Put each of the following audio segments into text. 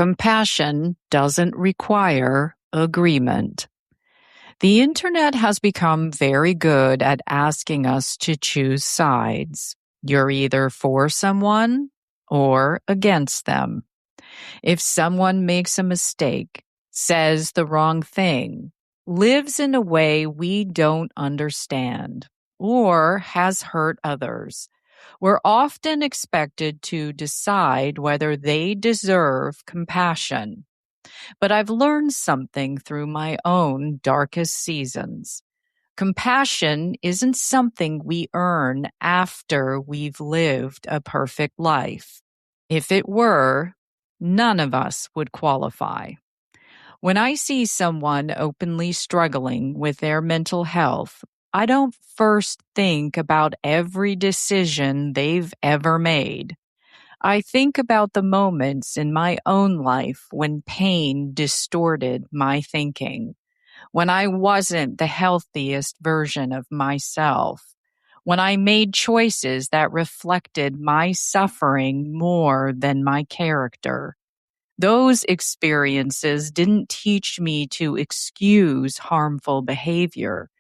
Compassion doesn't require agreement. The internet has become very good at asking us to choose sides. You're either for someone or against them. If someone makes a mistake, says the wrong thing, lives in a way we don't understand, or has hurt others, we're often expected to decide whether they deserve compassion. But I've learned something through my own darkest seasons. Compassion isn't something we earn after we've lived a perfect life. If it were, none of us would qualify. When I see someone openly struggling with their mental health, I don't first think about every decision they've ever made. I think about the moments in my own life when pain distorted my thinking, when I wasn't the healthiest version of myself, when I made choices that reflected my suffering more than my character. Those experiences didn't teach me to excuse harmful behavior.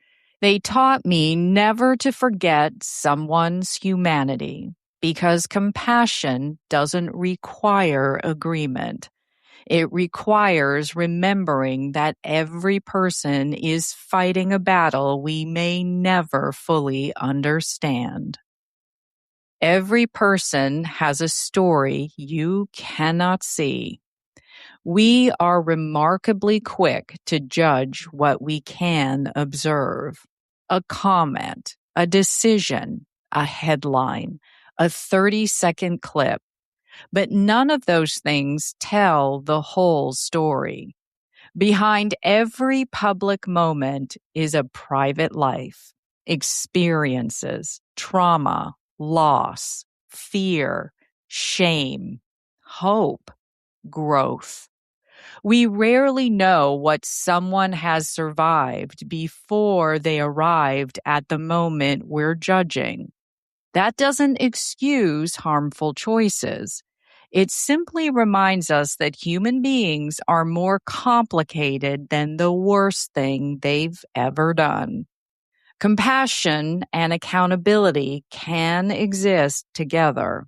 They taught me never to forget someone's humanity, because compassion doesn't require agreement. It requires remembering that every person is fighting a battle we may never fully understand. Every person has a story you cannot see. We are remarkably quick to judge what we can observe. A comment, a decision, a headline, a 30-second clip. But none of those things tell the whole story. Behind every public moment is a private life, experiences, trauma, loss, fear, shame, hope, growth. We rarely know what someone has survived before they arrived at the moment we're judging. That doesn't excuse harmful choices. It simply reminds us that human beings are more complicated than the worst thing they've ever done. Compassion and accountability can exist together.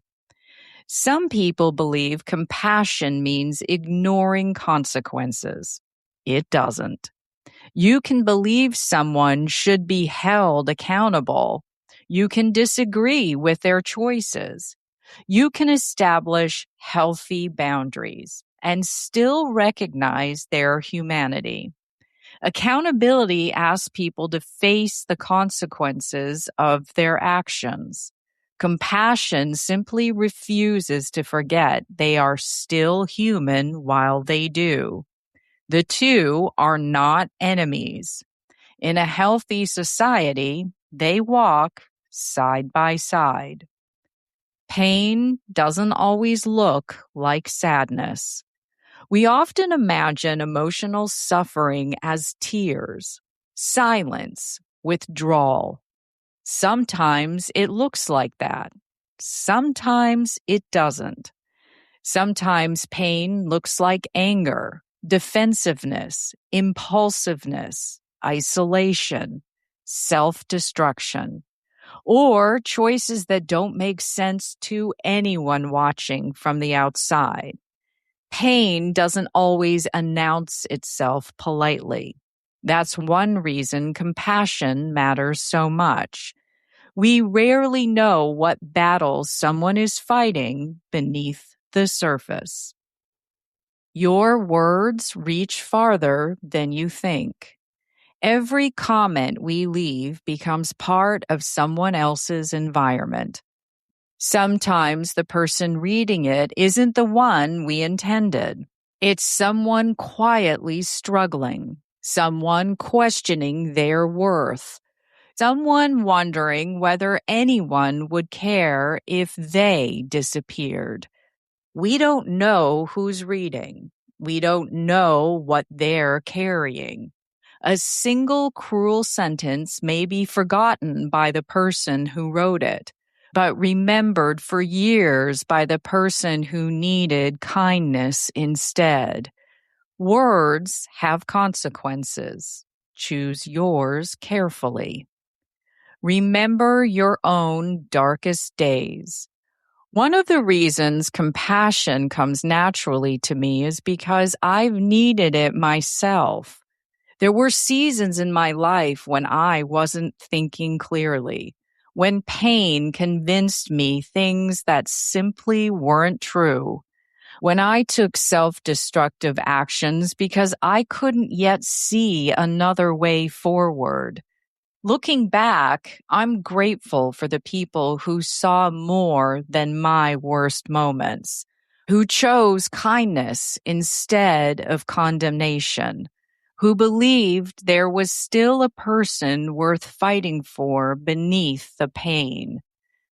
Some people believe compassion means ignoring consequences. It doesn't. You can believe someone should be held accountable. You can disagree with their choices. You can establish healthy boundaries and still recognize their humanity. Accountability asks people to face the consequences of their actions. Compassion simply refuses to forget they are still human while they do. The two are not enemies. In a healthy society, they walk side by side. Pain doesn't always look like sadness. We often imagine emotional suffering as tears, silence, withdrawal. Sometimes it looks like that. Sometimes it doesn't. Sometimes pain looks like anger, defensiveness, impulsiveness, isolation, self-destruction, or choices that don't make sense to anyone watching from the outside. Pain doesn't always announce itself politely. That's one reason compassion matters so much. We rarely know what battles someone is fighting beneath the surface. Your words reach farther than you think. Every comment we leave becomes part of someone else's environment. Sometimes the person reading it isn't the one we intended. It's someone quietly struggling, someone questioning their worth, someone wondering whether anyone would care if they disappeared. We don't know who's reading. We don't know what they're carrying. A single cruel sentence may be forgotten by the person who wrote it, but remembered for years by the person who needed kindness instead. Words have consequences. Choose yours carefully. Remember your own darkest days. One of the reasons compassion comes naturally to me is because I've needed it myself. There were seasons in my life when I wasn't thinking clearly, when pain convinced me things that simply weren't true, when I took self-destructive actions because I couldn't yet see another way forward. Looking back, I'm grateful for the people who saw more than my worst moments, who chose kindness instead of condemnation, who believed there was still a person worth fighting for beneath the pain.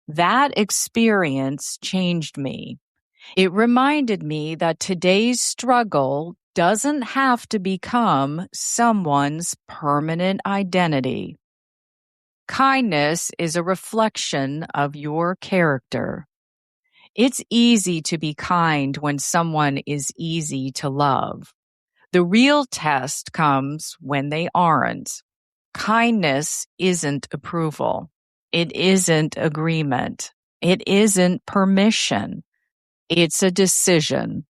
That experience changed me. It reminded me that today's struggle doesn't have to become someone's permanent identity. Kindness is a reflection of your character. It's easy to be kind when someone is easy to love. The real test comes when they aren't. Kindness isn't approval. It isn't agreement. It isn't permission. It's a decision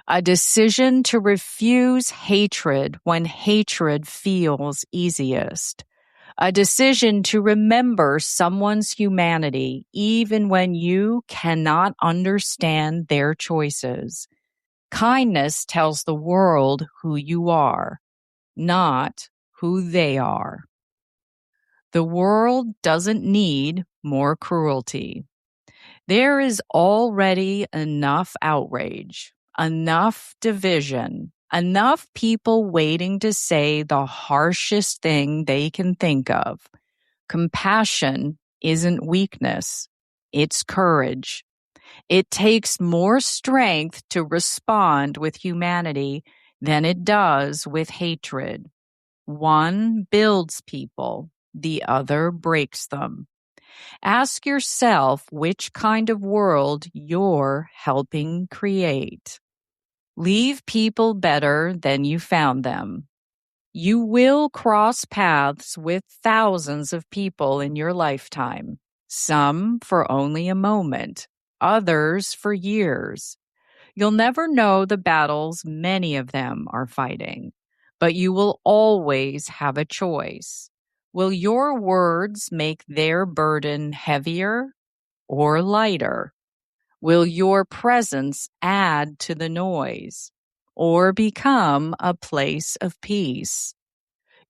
to refuse hatred when hatred feels easiest, a decision to remember someone's humanity even when you cannot understand their choices. Kindness tells the world who you are, not who they are. The world doesn't need more cruelty. There is already enough outrage, enough division, enough people waiting to say the harshest thing they can think of. Compassion isn't weakness, it's courage. It takes more strength to respond with humanity than it does with hatred. One builds people, the other breaks them. Ask yourself which kind of world you're helping create. Leave people better than you found them. You will cross paths with thousands of people in your lifetime, some for only a moment, others for years. You'll never know the battles many of them are fighting, but you will always have a choice. Will your words make their burden heavier or lighter? Will your presence add to the noise or become a place of peace?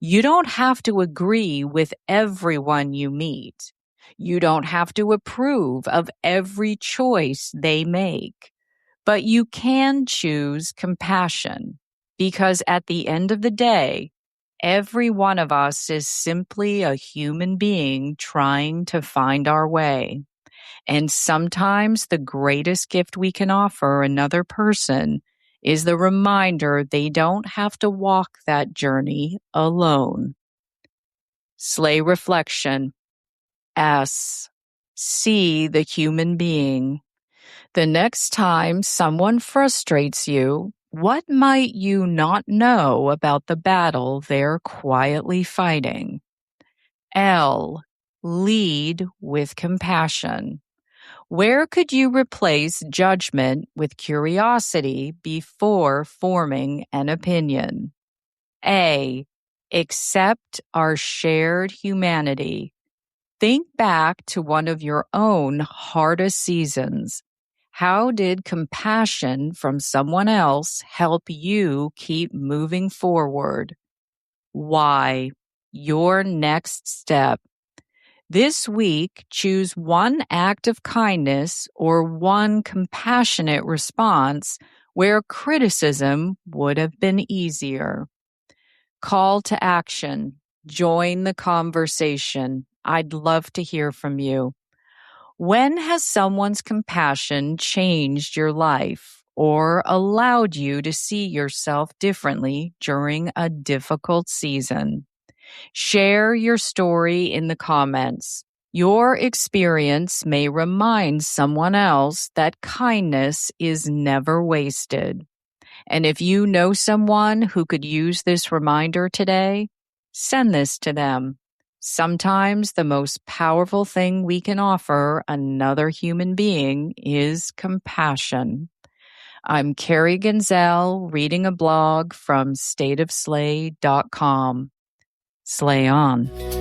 You don't have to agree with everyone you meet. You don't have to approve of every choice they make. But you can choose compassion because at the end of the day, every one of us is simply a human being trying to find our way. And sometimes the greatest gift we can offer another person is the reminder they don't have to walk that journey alone. Slay reflection. S. See the human being. The next time someone frustrates you, what might you not know about the battle they're quietly fighting? L. Lead with compassion. Where could you replace judgment with curiosity before forming an opinion? A. Accept our shared humanity. Think back to one of your own hardest seasons. How did compassion from someone else help you keep moving forward? Why? Your next step. This week, choose one act of kindness or one compassionate response where criticism would have been easier. Call to action. Join the conversation. I'd love to hear from you. When has someone's compassion changed your life or allowed you to see yourself differently during a difficult season? Share your story in the comments. Your experience may remind someone else that kindness is never wasted. And if you know someone who could use this reminder today, send this to them. Sometimes the most powerful thing we can offer another human being is compassion. I'm Carrie Genzel, reading a blog from stateofslay.com. Slay on.